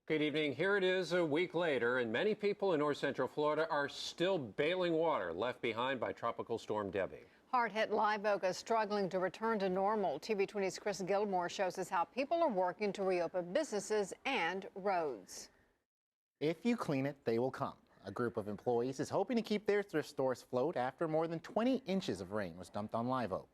Good evening. Here it is a week later, and many people in north central Florida are still bailing water left behind by Tropical Storm Debbie. Hard-hit Live Oak is struggling to return to normal. TV20's Chris Gilmore shows us how people are working to reopen businesses and roads. If you clean it, they will come. A group of employees is hoping to keep their thrift stores afloat after more than 20 inches of rain was dumped on Live Oak.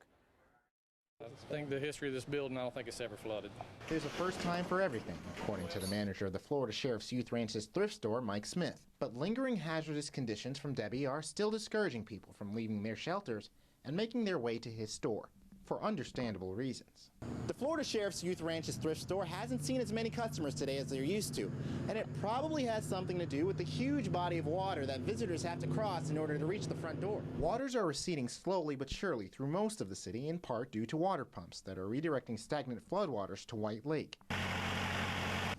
I think the history of this building, I don't think it's ever flooded. There's a first time for everything, according to the manager of the Florida Sheriff's Youth Ranch's thrift store, Mike Smith. But lingering hazardous conditions from Debbie are still discouraging people from leaving their shelters and making their way to his store, for understandable reasons. The Florida Sheriff's Youth Ranch's thrift store hasn't seen as many customers today as they're used to, and it probably has something to do with the huge body of water that visitors have to cross in order to reach the front door. Waters are receding slowly but surely through most of the city, in part due to water pumps that are redirecting stagnant floodwaters to White Lake.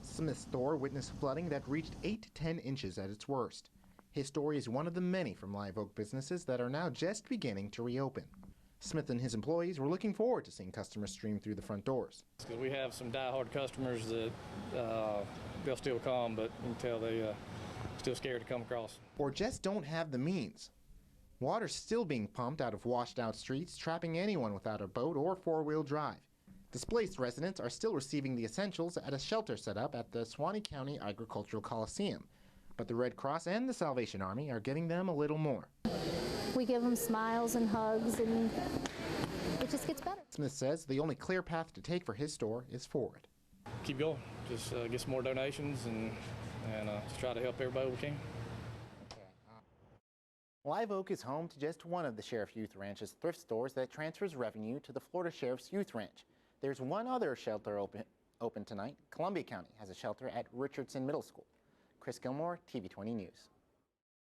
Smith's store witnessed flooding that reached 8 to 10 inches at its worst. His store is one of the many from Live Oak businesses that are now just beginning to reopen. Smith and his employees were looking forward to seeing customers stream through the front doors. We have some die-hard customers that they'll still come, but you can tell they still scared to come across. Or just don't have the means. Water's still being pumped out of washed-out streets, trapping anyone without a boat or four-wheel drive. Displaced residents are still receiving the essentials at a shelter set up at the Suwannee County Agricultural Coliseum. But the Red Cross and the Salvation Army are giving them a little more. We give them smiles and hugs, and it just gets better. Smith says the only clear path to take for his store is forward. Keep going. Just get some more donations and just try to help everybody we can. Live Oak is home to just one of the Sheriff Youth Ranch's thrift stores that transfers revenue to the Florida Sheriff's Youth Ranch. There's one other shelter open tonight. Columbia County has a shelter at Richardson Middle School. Chris Gilmore, TV20 News.